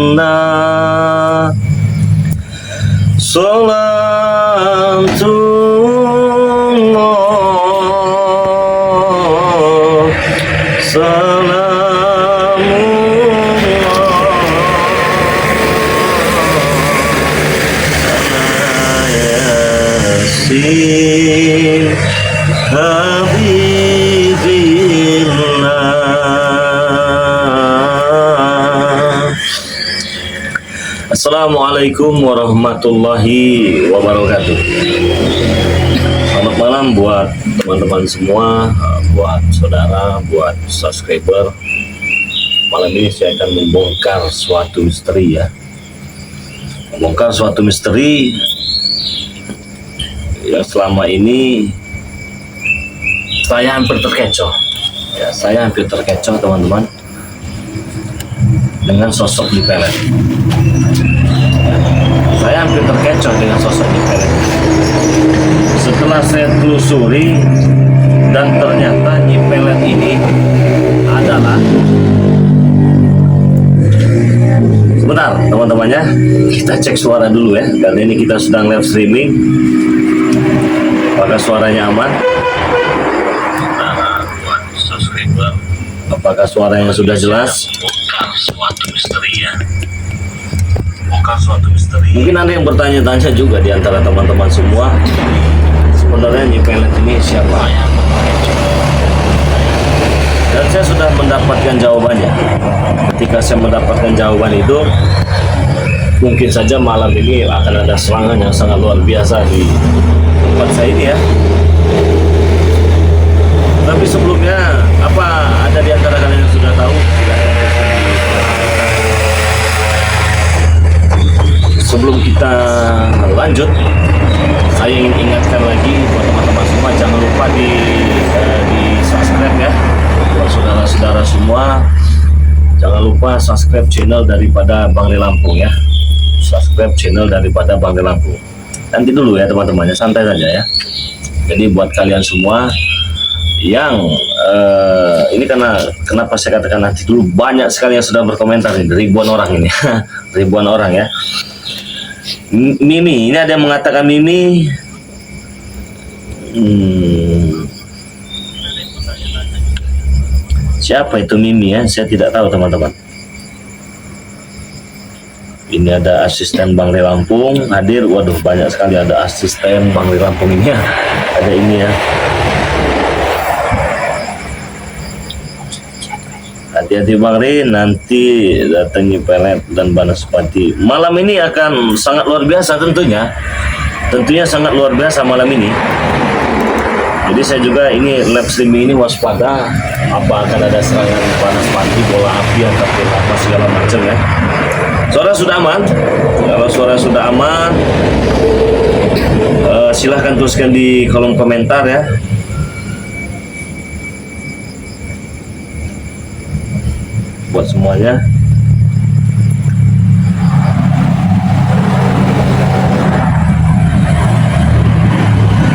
Rasulillah, salatullah, salamullah ala yasin habibillah. Assalamualaikum warahmatullahi wabarakatuh. Selamat malam buat teman-teman semua, buat saudara, buat subscriber. Malam ini saya akan membongkar suatu misteri ya. Membongkar suatu misteri yang selama ini saya hampir terkecoh. Ya, saya hampir terkecoh teman-teman dengan sosok Nyi Pelet. Saya hampir terkecoh dengan sosok Nyi Pelet. Setelah saya telusuri dan ternyata Nyi Pelet ini adalah, sebentar teman-temannya, kita cek suara dulu ya, karena ini kita sedang live streaming. Apakah suaranya aman? Apakah suaranya sudah jelas? Bongkar suatu misteri ya. Bongkar suatu misteri. Mungkin ada yang bertanya-tanya juga di antara teman-teman semua, sebenarnya Nyi Pelet ini siapa? Dan saya sudah mendapatkan jawabannya. Ketika saya mendapatkan jawaban itu, mungkin saja malam ini akan ada serangan yang sangat luar biasa di tempat saya ini ya. Tapi sebelumnya, apa ada di antara kalian yang sudah tahu? Sebelum kita lanjut, saya ingin ingatkan lagi buat teman-teman semua, jangan lupa di subscribe ya. Buat saudara-saudara semua, jangan lupa subscribe channel daripada Bang Le Lampung ya. Subscribe channel daripada Bang Le Lampung. Nanti dulu ya teman-temannya, santai saja ya. Jadi buat kalian semua yang ini, karena kenapa saya katakan nanti dulu, banyak sekali yang sudah berkomentar ini, ribuan orang ini. Ribuan orang ya. Mimi, ini ada yang mengatakan Mimi. Siapa itu Mimi ya? Saya tidak tahu teman-teman. Ini ada asisten Bang Le Lampung hadir. Waduh, banyak sekali ada asisten Bang Le Lampung ini ya. Ada ini ya. Hati-hati Bang Ri, nanti datang Nyi Pelet dan Banaspati. Malam ini akan sangat luar biasa tentunya. Tentunya sangat luar biasa malam ini. Jadi saya juga ini live streaming ini waspada, apa akan ada serangan Banaspati, bola api atau apa segala macam ya. Suara sudah aman. Kalau suara sudah aman, silahkan tuliskan di kolom komentar ya. Buat semuanya.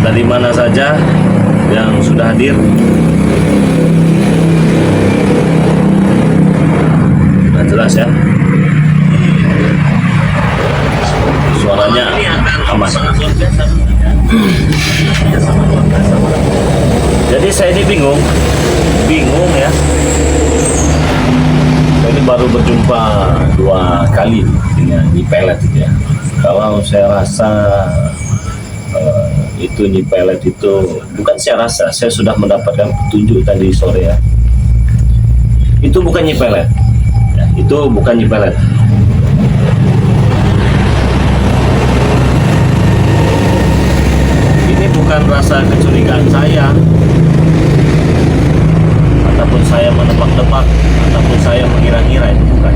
Dari mana saja yang sudah hadir. Nah, jelas ya. Suaranya aman. Jadi saya ini bingung ya. Ini baru berjumpa 2 kali dengan Nyi Pelet itu ya. Kalau saya rasa itu Nyi Pelet itu, bukan saya rasa, saya sudah mendapatkan petunjuk tadi sore ya. Itu bukan Nyi Pelet ya, itu bukan Nyi Pelet. Ini bukan rasa kecurigaan saya, ataupun saya menebak-nebak, ataupun saya mengira-ngira, itu bukan.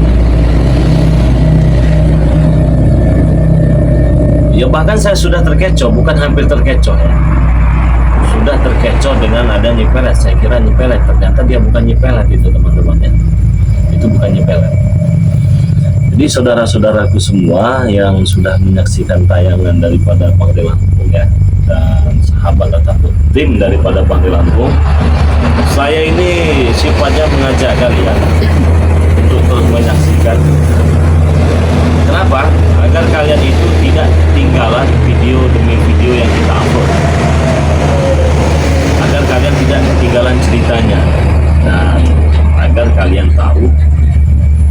Ya bahkan saya sudah terkecoh, bukan hampir terkecoh ya. Sudah terkecoh dengan ada Nyi Pelet. Saya kira Nyi Pelet, ternyata dia bukan Nyi Pelet itu teman-teman ya. itu bukan nyipelet. Jadi saudara-saudaraku semua yang sudah menyaksikan tayangan daripada Bangde Lampung ya, dan sahabat ataupun tim daripada Bangde Lampung, saya ini sifatnya mengajak kalian untuk terus menyaksikan. Kenapa? Agar kalian itu tidak ketinggalan video demi video yang kita upload, agar kalian tidak ketinggalan ceritanya, dan agar kalian tahu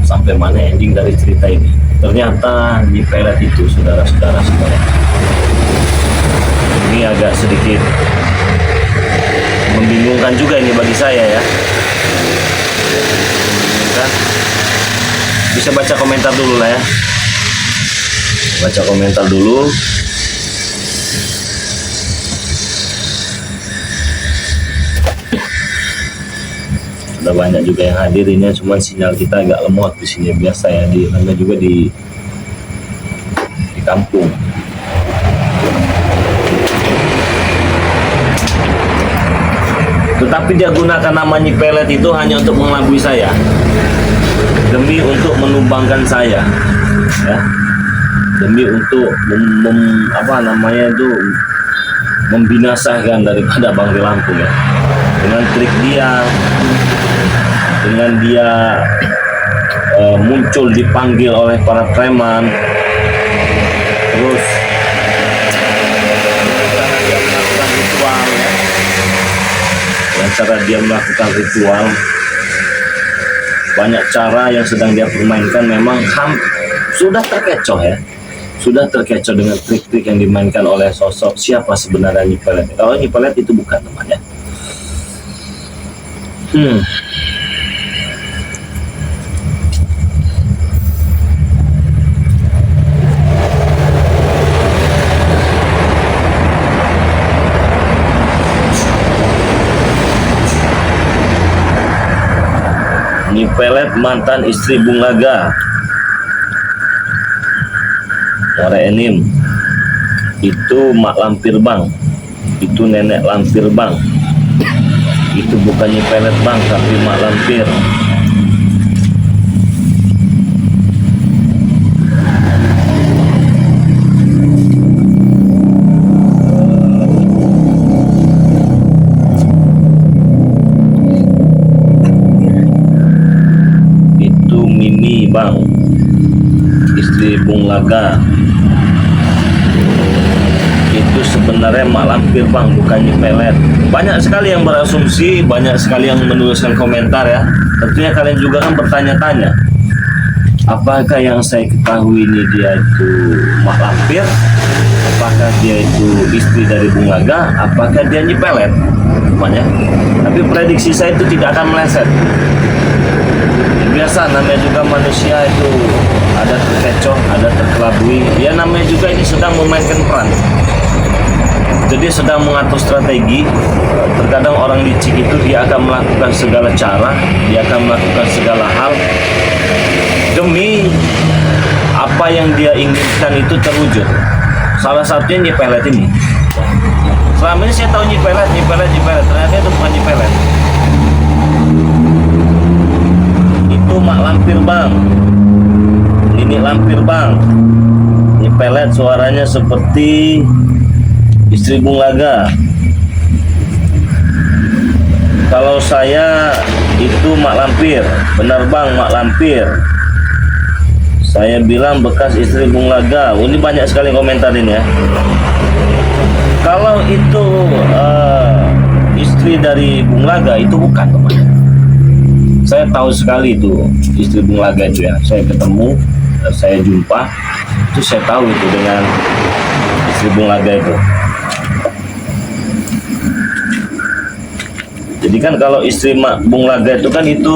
sampai mana ending dari cerita ini. Ternyata nyipelet itu saudara-saudara semua, ini agak sedikit membingungkan juga ini bagi saya ya. Membingungkan. Bisa baca komentar dulu lah ya, baca komentar dulu. Sudah banyak juga yang hadir, ini cuma sinyal kita agak lemot di sini, biasa ya, di mana juga di kampung. Tetapi dia gunakan nama nyipelet itu hanya untuk mengelabui saya, demi untuk menumbangkan saya ya, demi untuk membinasakan daripada Bangde Lampung ya, dengan trik dia, dengan dia muncul dipanggil oleh para preman, terus cara dia melakukan ritual, banyak cara yang sedang dia permainkan. Memang sudah terkecoh ya, sudah terkecoh dengan trik-trik yang dimainkan oleh sosok siapa sebenarnya nyipelet. Kalau nyipelet itu bukan temannya. Nyipelet mantan istri Bung Laga, Muara Enim, itu mak lampir bang, itu nenek lampir bang, itu bukan nyipelet bang, tapi mak lampir. Bang, istri Bung Laga, itu sebenarnya mak lampir bang, bukan nyipelet. Banyak sekali yang berasumsi, banyak sekali yang menuliskan komentar ya. Tentunya kalian juga kan bertanya-tanya, apakah yang saya ketahui ini dia itu mak lampir, apakah dia itu istri dari Bung Laga, apakah dia nyipelet, ya. Tapi prediksi saya itu tidak akan meleset. Biasa, namanya juga manusia itu ada terkecoh, ada terkelabui. Ya namanya juga ini sedang memainkan peran. Jadi sedang mengatur strategi. Terkadang orang licik itu dia akan melakukan segala cara, dia akan melakukan segala hal demi apa yang dia inginkan itu terwujud. Salah satunya nyipelet ini. Selama ini saya tahu nyipelet, ternyata itu bukan nyipelet. Mak lampir bang, ini lampir bang, nyipelet suaranya seperti istri Bung Laga. Kalau saya itu mak lampir, benar bang, mak lampir. Saya bilang bekas istri Bung Laga. Ini banyak sekali komentar ini ya. Kalau itu istri dari Bung Laga, itu bukan temannya. Saya tahu sekali itu istri Bung Laga itu ya. Saya ketemu, saya jumpa, itu saya tahu itu dengan istri Bung Laga itu. Jadi kan kalau istri Bung Laga itu kan itu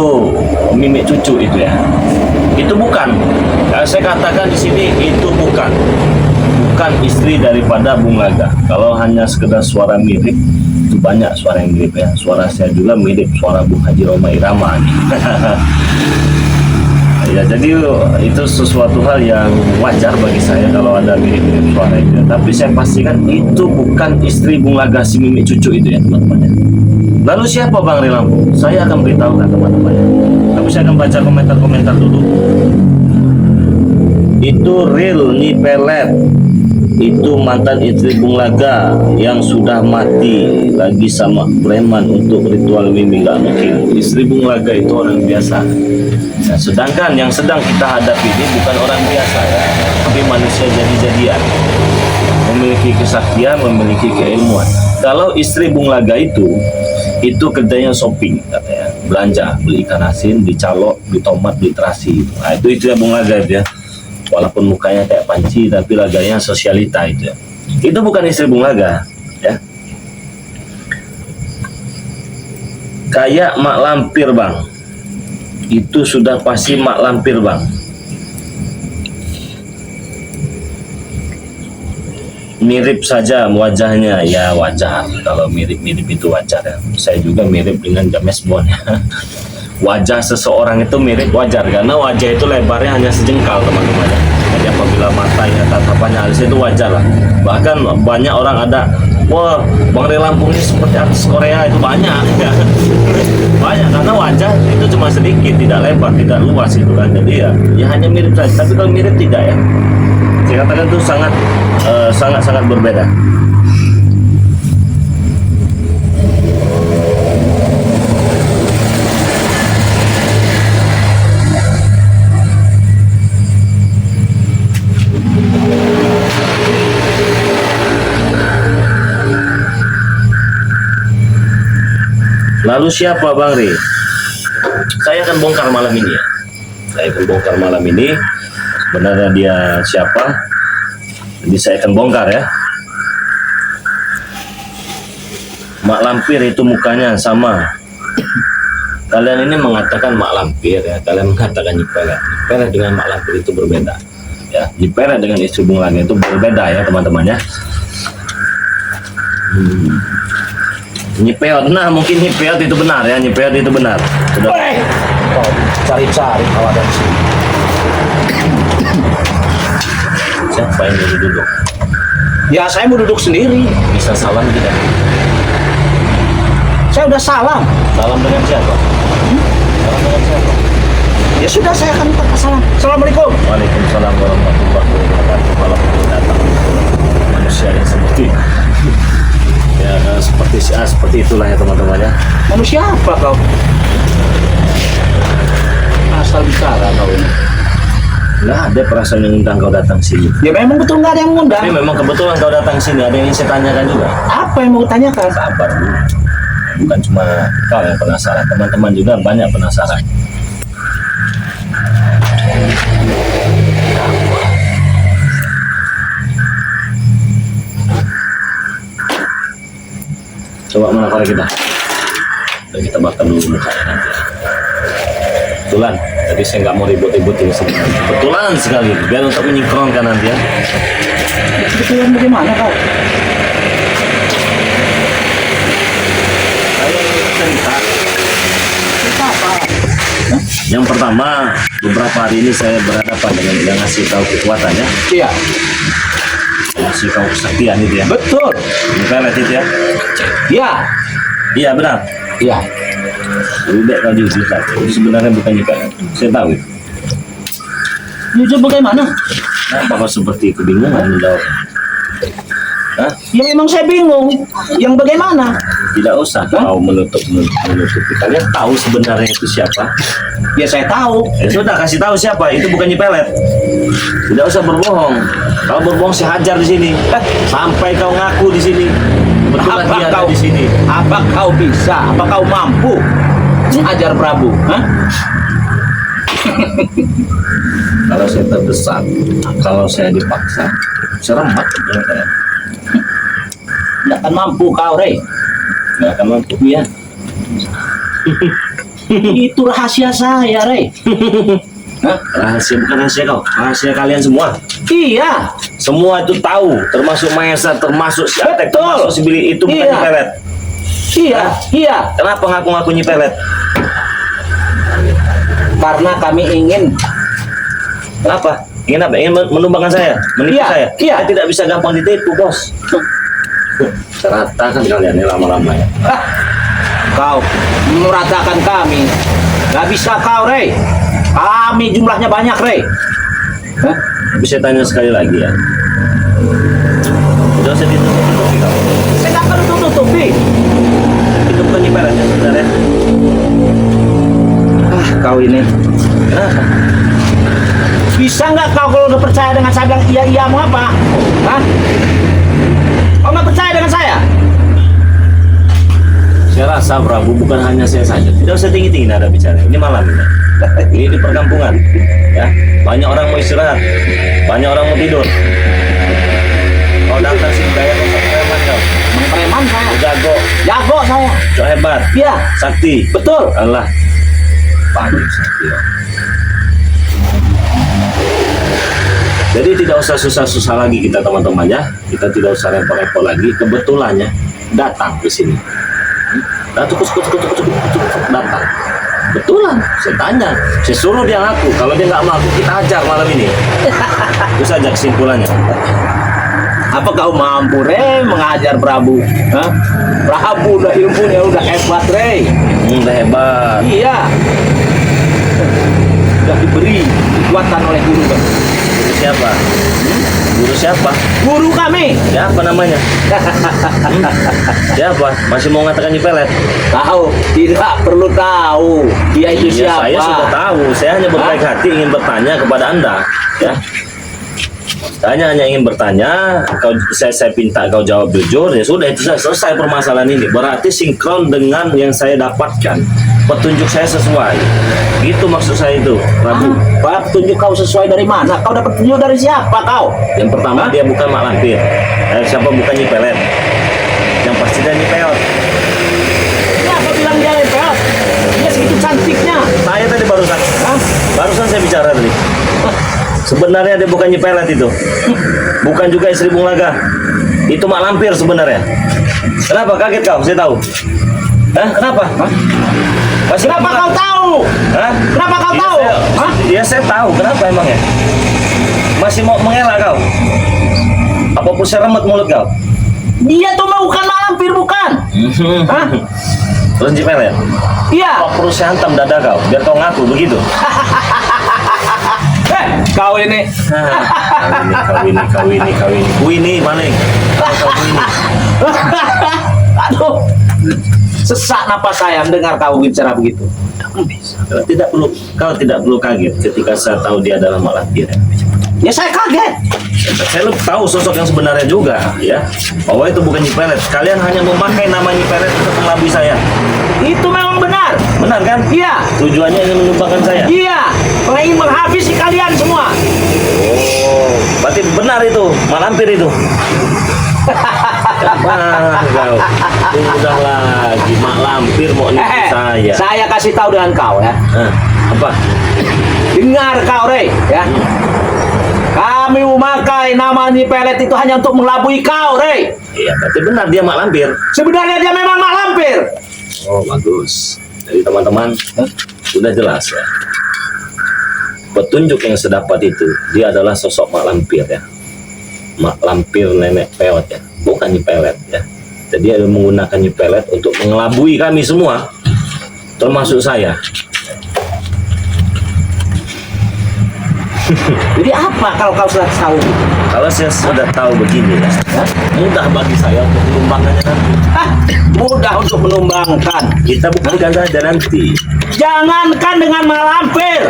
mimik cucu itu ya. Itu bukan. Saya katakan di sini itu bukan istri daripada Bung Laga. Kalau hanya sekedar suara mirip, itu banyak suara yang mirip ya. Suara saya juga mirip suara Bung Haji Roma Irama. Ya, jadi itu sesuatu hal yang wajar bagi saya kalau ada mirip-mirip suara itu. Tapi saya pastikan itu bukan istri Bung Laga si mimik cucu itu ya teman-teman. Lalu siapa Bang Ri Lampung? Saya akan beritahukan teman-teman. Tapi saya akan baca komentar-komentar dulu. Itu real Nyi Pelet. Itu mantan istri Bung Laga yang sudah mati lagi sama preman untuk ritual mimpi. Nggak mungkin. Istri Bung Laga itu orang biasa. Nah, sedangkan yang sedang kita hadapi ini bukan orang biasa ya, tapi manusia jadi-jadian, memiliki kesaktian, memiliki keilmuan. Kalau istri Bung Laga itu kerjanya shopping katanya, belanja, beli ikan asin, beli calok, beli tomat, beli terasi. Nah itu ya Bung Laga itu ya. Walaupun mukanya kayak panci tapi laganya sosialita itu ya. Itu bukan istri Bung Laga ya. Kayak mak lampir Bang. Itu sudah pasti mak lampir Bang. Mirip saja wajahnya, ya wajar. Kalau mirip-mirip itu wajar ya. Saya juga mirip dengan James Bond ya. Wajah seseorang itu mirip wajar karena wajah itu lebarnya hanya sejengkal teman-teman. Jadi apabila matanya, tatapannya halus itu wajar lah. Bahkan banyak orang ada, wah Bang Ri Lampung ini seperti artis Korea, itu banyak ya. Banyak karena wajah itu cuma sedikit, tidak lebar, tidak luas itu kan. Jadi ya hanya mirip saja. Tapi kalau mirip tidak ya. Saya katakan itu sangat berbeda. Lalu siapa Bang Ri? Saya akan bongkar malam ini ya. Saya akan bongkar malam ini. Sebenarnya dia siapa? Jadi saya akan bongkar ya. Mak lampir itu mukanya sama. Kalian ini mengatakan mak lampir ya. Kalian mengatakan Nyi Pelet. Nyi Pelet dengan mak lampir itu berbeda. Ya, Nyi Pelet dengan istri Bung Laga itu berbeda ya teman-teman ya. Nyi Peot, nah mungkin Nyi Peot itu benar ya, Nyi Peot itu benar. Sudah. Cari-cari kalau ada di sini. Siapa yang mau duduk? Ya saya mau duduk sendiri. Bisa salam tidak? Saya udah salam. Salam dengan siapa? Salam dengan siapa? Ya sudah saya akan minta salam. Assalamualaikum. Waalaikumsalam warahmatullahi wabarakatuh. Walaupun datang manusia yang seperti ya seperti itulah ya teman-teman ya. Manusia apa kau? Asal bicara kau ini. Nggak ada perasaan yang undang kau datang sini. Ya memang betul nggak ada yang ngundang. Tapi memang kebetulan kau datang sini. Ada yang ingin saya tanyakan juga. Apa yang mau tanyakan? Sabar dulu. Bukan cuma kau yang penasaran, teman-teman juga banyak penasaran. Coba mana para kita? Dan kita bakar dulu mukanya nanti. Kebetulan, tadi saya nggak mau ribut-ribut ini sebenarnya. Kebetulan sekali, biar untuk menyingkronkan nanti ya. Kebetulan bagaimana kau? Saya cerita. Cerita apa? Yang pertama, beberapa hari ini saya berhadapan dengan yang ngasih tahu kekuatannya, Iya. ngasih tahu kesaktian itu ya. Betul. Nyi Pelet itu ya. Iya. Iya benar. Iya. Udah kalau diusulkan, itu sebenarnya bukan Nyi Pelet. Saya tahu. Jujur bagaimana? Kenapa kau seperti kebingungan menjawab? Hah? Ya memang saya bingung. Yang bagaimana? Tidak usah kau menutupi. Kalian tahu sebenarnya itu siapa? Ya saya tahu. Ya sudah kasih tahu siapa. Itu bukan Nyi Pelet. Tidak usah berbohong. Kalau berbohong saya hajar di sini. Sampai kau ngaku di sini. Betul dia ada di sini. Apa kau bisa? Apa kau mampu mengajar Prabu? Hah? Kalau saya terdesak, kalau saya dipaksa, seremat. Tidak akan mampu kau, Rey. Nggak akan mampu ya. Itu rahasia saya, Rey. Hah? Rahasia bukan rahasia kau, rahasia kalian semua. Iya. Semua itu tahu, termasuk Maesa, termasuk si Atek, Betul. termasuk si Billy. Itu bukan Iya. Nyi Pelet. Iya. Iya. Kenapa ngaku-ngaku Nyi Pelet? Karena kami ingin. Kenapa? Ingin apa? Ingin menumbangkan saya? Menipu Iya, saya? iya. Saya tidak bisa gampang ditipu, bos. Serata kan kalian ini lama-lama ya. Kau meratakan kami. Gak bisa kau, Rey. Kami jumlahnya banyak, Rey. Hah? Tapi saya tanya sekali lagi ya. Tidak usah ditutup-tutupi kau. Saya gak perlu tutup-tutupi. Itu bukan nyipelet ya sebenarnya. Ah, kau ini. Kenapa? Bisa nggak kau kalau udah percaya dengan saya bilang iya mau apa? Hah? Kau nggak percaya dengan saya? Saya rasa Prabu bukan hanya saya saja. Tidak usah tinggi-tinggi nada bicara. Ini malam ini. Ini di perkampungan. Ya, banyak orang mau istirahat, banyak orang mau tidur. Kau datang sini kayak kau preman kau. Preman saya. Jago, Jago saya. cok hebat. Iya. Sakti. Betul. Allah. Banyak sakti. Ya. Jadi tidak usah susah-susah lagi kita teman-teman ya. Kita tidak usah repot-repot lagi. Kebetulannya datang ke sini. Datang datang. Betulan, saya tanya, saya suruh dia ngaku. Kalau dia nggak ngaku, kita ajar malam ini. Itu saja kesimpulannya. Apa kau mampu, Rey, mengajar Prabu? Hah? Prabu udah ilmunya udah hebat, Rey. Udah hebat. Iya. Sudah diberi kekuatan oleh guru, Bang. Guru siapa? Guru siapa? Guru kami. Siapa namanya? Siapa? Masih mau ngatakan nyipelet? Tahu, tidak perlu tahu. Dia itu Iya, siapa? saya sudah tahu. Saya hanya berbaik hati ingin bertanya kepada Anda, ya. Saya hanya ingin bertanya, saya minta kau jawab jujur, ya sudah itu selesai permasalahan ini. Berarti sinkron dengan yang saya dapatkan. Petunjuk saya sesuai. Itu maksud saya itu, Prabu. Apa petunjuk kau sesuai dari mana? Kau dapat petunjuk dari siapa kau? Yang pertama dia bukan mak lampir. Siapa bukan nyipelet? Yang pasti dia nyipelet. Siapa bilang dia lepel? Dia segitu cantiknya. Saya tadi barusan, Hah? barusan saya bicara tadi. Sebenarnya dia bukan nyipelet itu. Bukan juga istri Bung Laga. Itu mak lampir sebenarnya. Kenapa kaget kau? Saya tahu. Hah? Kenapa? Hah? Kenapa kau tahu? Hah? Kenapa kau tahu? Hah? Ya saya tahu. Kenapa emangnya? Masih mau mengelak kau? Apapun saya remet mulut kau. Dia tuh bukan mak lampir, bukan? Hah? Terus nyipelet? Iya. Kau perlu saya hantam dada kau, biar kau ngaku begitu. Kau ini. Kau ini maling. Kau ini. Aduh. Sesak napas saya mendengar kau bicara begitu. Kau tidak perlu kaget ketika saya tahu dia adalah mak lampir. Ya saya kaget. Saya lebih tahu sosok yang sebenarnya juga, ya. Bahwa itu bukan nyipelet. Kalian hanya memakai nama nyipelet untuk mengelabui saya. Itu memang benar. Benar kan? Iya. Tujuannya ingin menumpahkan saya. Iya. Ingin menghabisi kalian semua. Oh, berarti benar itu, mak lampir itu. Kau udah lagi mak lampir mau nipu saya. Saya kasih tahu dengan kau ya. Apa? Dengar kau, Rey, ya. Kami memakai nama nyipelet itu hanya untuk mengelabui kau, Rey. Iya, berarti benar dia mak lampir. Sebenarnya dia memang mak lampir. Oh, bagus. Jadi teman-teman, sudah jelas ya. Petunjuk yang saya dapat itu, dia adalah sosok mak lampir ya. Mak lampir nenek peot ya, bukan nyipelet ya. Jadi dia menggunakan nyipelet untuk mengelabui kami semua, termasuk saya. Jadi apa kalau kau sudah tahu? Kalau saya sudah tahu begini ya, mudah bagi saya untuk menumbangkannya nanti. Mudah untuk menumbangkan. Kita buktikan saja nanti. Jangankan dengan mak lampir,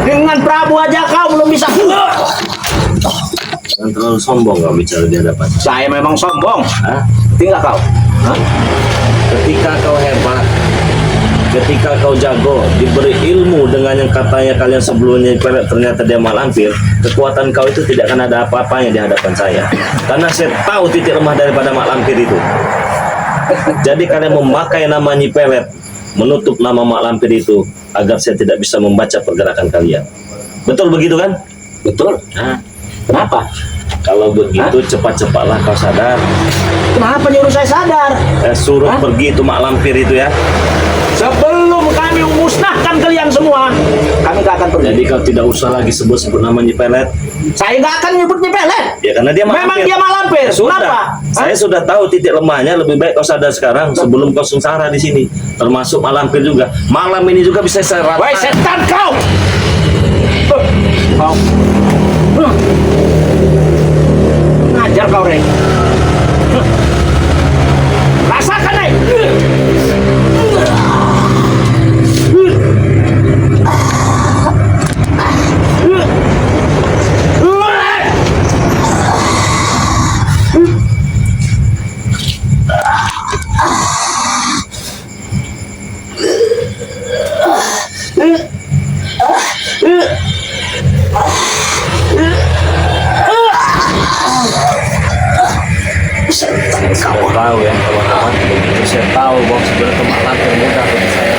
dengan Prabu aja kau belum bisa. Jangan terlalu sombong kau bicara di hadapan. Saya memang sombong. Hah? Tinggal kau. Hah? Ketika kau hebat, ketika kau jago, diberi ilmu dengan yang katanya kalian sebelumnya ternyata dia mak lampir, kekuatan kau itu tidak akan ada apa-apanya di hadapan saya. Karena saya tahu titik lemah daripada mak lampir itu. Jadi kalian memakai nama nyipelet, menutup nama mak lampir itu agar saya tidak bisa membaca pergerakan kalian. Betul begitu kan? Betul. Nah, Kenapa? kalau begitu cepat-cepatlah kau sadar. Kenapa nyuruh saya sadar? Suruh pergi itu mak lampir itu ya. Sebelum sebelum kami musnahkan kalian semua, kami gak akan pergi. Jadi kau tidak usah lagi sebut-sebut nama Nyi Pelet. Saya gak akan nyebut Nyi Pelet. Ya karena dia Memang malampir. dia malampir. Sudah. Kenapa? Saya sudah tahu titik lemahnya. Lebih baik kau sadar sekarang sebelum kau sengsara di sini. Termasuk malampir juga. Malam ini juga bisa saya rata. Woi setan kau! Kau ngajar kau, Rey. Rasakan, Rey. Saya tahu ya kawan-kawan. Begitu saya tahu bahwa sebenarnya itu malampir mudah bagi saya.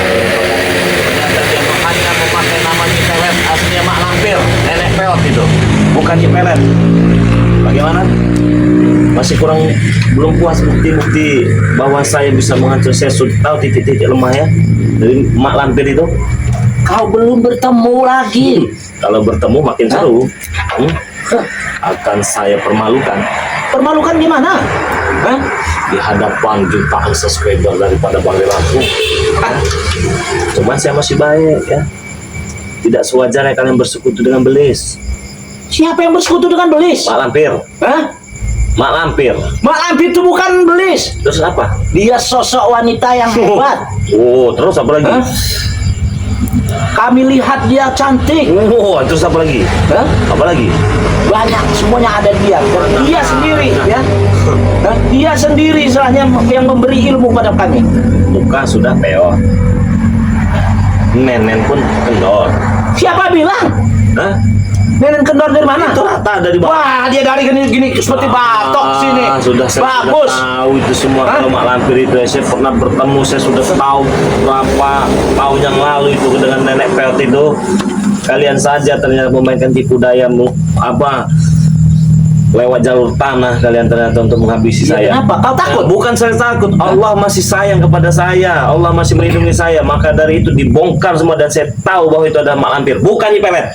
Ternyata dia hanya memakai nama Nyi Pelet. Aslinya malampir. Nenek peot itu. Bukan Nyi Pelet. Bagaimana? Masih belum puas bukti-bukti bahwa saya bisa menghancur. Saya sudah tahu titik-titik lemah ya dari mak lampir itu. Kau belum bertemu lagi. Kalau bertemu makin seru. Akan saya permalukan. Permalukan gimana? Hah? Di hadapan jutaan subscriber daripada Bang Lampung. Cuman saya masih baik ya. Tidak sewajarnya kalian bersekutu dengan belis. Siapa yang bersekutu dengan belis? Mak lampir. Hah? Mak lampir. Mak Lampir itu bukan belis. Terus apa? Dia sosok wanita yang hebat. Oh, terus apa lagi? Hah? Kami lihat dia cantik. Oh, terus apa lagi? Hah? Apa lagi? Banyak, semuanya ada dia. Dan dia sendiri ya. Hah? Dia sendiri istilahnya yang memberi ilmu pada kami. Muka sudah peot. Nenen pun kendor. Siapa bilang? Hah? Nenen kendor dari mana? Itu rata dari bawah. Wah, dia dari gini seperti batok sini. Sudah saya bagus. sudah tahu itu semua. Hah? Kalau Mak Lampir itu saya pernah bertemu, saya sudah tahu berapa tahun yang lalu itu dengan nenek peot itu. Kalian saja ternyata memainkan tipu dayamu apa lewat jalur tanah kalian ternyata untuk menghabisi Ya, saya. kenapa? Kau takut? Bukan saya takut. Allah masih sayang kepada saya. Allah masih melindungi saya. Maka dari itu dibongkar semua dan saya tahu bahwa itu adalah Mak Lampir, bukan Nyi Pelet.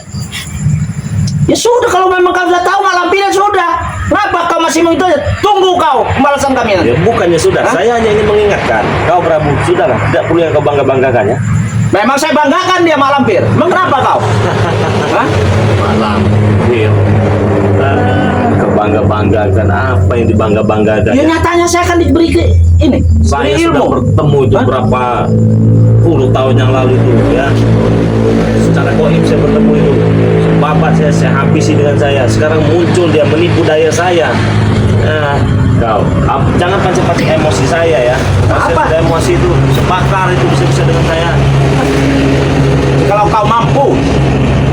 Ya sudah, kalau memang kau sudah tahu Mak Lampir ya sudah. Kenapa kau masih mau itu aja? Tunggu kau pembalasan kami nanti. Ya, bukannya sudah. Hah? Saya hanya ingin mengingatkan. Kau Prabu, sudahlah. Tidak perlu yang kau bangga-banggakan ya. Memang saya banggakan dia Mak Lampir. Memang kenapa kau? Hah? Mak Lampir. Kebangga-banggakan apa yang dibangga-banggakan? Ya nyatanya saya akan diberi ini. Saya beri sudah bertemu itu Hah? berapa puluh tahun yang lalu itu ya. Secara goib saya bertemu itu. Bapak saya habisi dengan saya. Sekarang muncul dia menipu daya saya. Nah, kau jangan pancing-pancing emosi saya ya. Kalau Apa? saya emosi itu sebakar itu bisa-bisa dengan saya. Kalau kau mampu,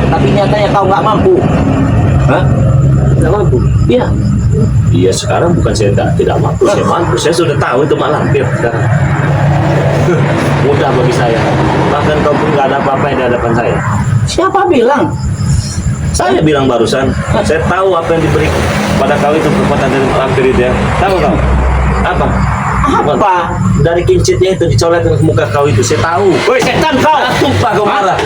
tapi nyatanya kau nggak mampu. Hah? Tidak mampu. Iya. Iya, sekarang bukan saya tidak mampu, saya mampu. Saya sudah tahu itu Mak Lampir sekarang. Mudah bagi saya. Bahkan kau pun nggak ada apa-apa di hadapan saya. Siapa bilang? Saya bilang barusan, saya tahu apa yang diberi pada kau itu kekuatan dari Mak Lampir itu ya. Tahu kau? Apa? Apa? Dari kincitnya itu dicolekkan ke muka kau itu, saya tahu. Woi setan kau! Tumpah kau marah.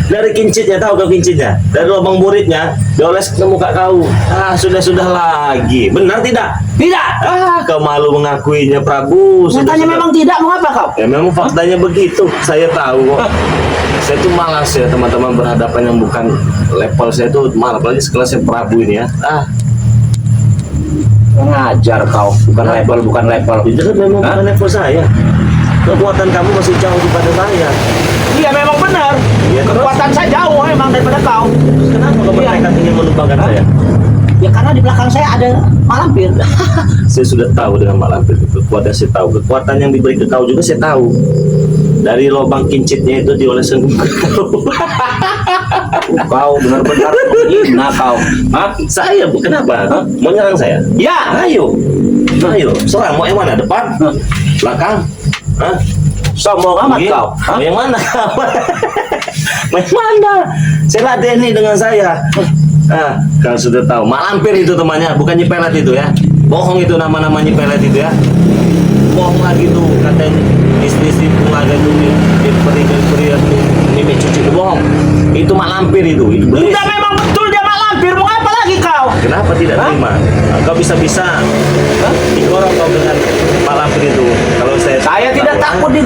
Dari kincitnya, tahu kau kincitnya? Dari lubang buritnya, dioles ke muka kau. Ah, sudah lagi. Benar tidak? Tidak. Ah, kau malu mengakuinya, Prabu. Nyatanya memang tidak. Mengapa kau? Ya memang faktanya begitu. Saya tahu kok. Saya tuh malas ya teman-teman berhadapan yang bukan level saya tuh malah apalagi sekelasnya Prabu ini ya. Ah, Ngajar kau. Bukan level, bukan level. itu kan memang Hah? bukan level saya. Kekuatan kamu masih jauh daripada saya. Iya memang benar. Iya, terus? Kekuatan saya jauh memang daripada kau. Terus kenapa kau Iya. mereka ingin menumpangkan saya? Ya karena di belakang saya ada Mak Lampir. Saya sudah tahu dengan Mak Lampir itu. Kekuatan saya tahu. Kekuatan yang diberi ke kau juga saya tahu. Dari lubang kincitnya itu dioleskan ke muka kau. Kau benar-benar menghina kau. Hah? Saya kenapa? Hah? Mau nyerang saya? Ya. Ayo, ayo, serang. Mau yang mana? Depan? Hah? Belakang? Hah? Sombong amat Iya. kau. Hah? Mau yang mana? Mau yang mana? Saya ladeni dengan saya. Ah, kau sudah tahu. Mak Lampir itu temannya, bukan Nyi Pelet itu ya. Bohong itu nama-nama Nyi Pelet itu ya. Bohong lagi tuh, katanya istri-istri keluarga itu diberikan mak lampir itu iblis. Udah memang betul dia mak lampir, mau apa lagi kau? Kenapa tidak Hah? terima? Kau bisa-bisa Hah? digorong kau dengan mak lampir itu. Kalau saya Saya tidak takut di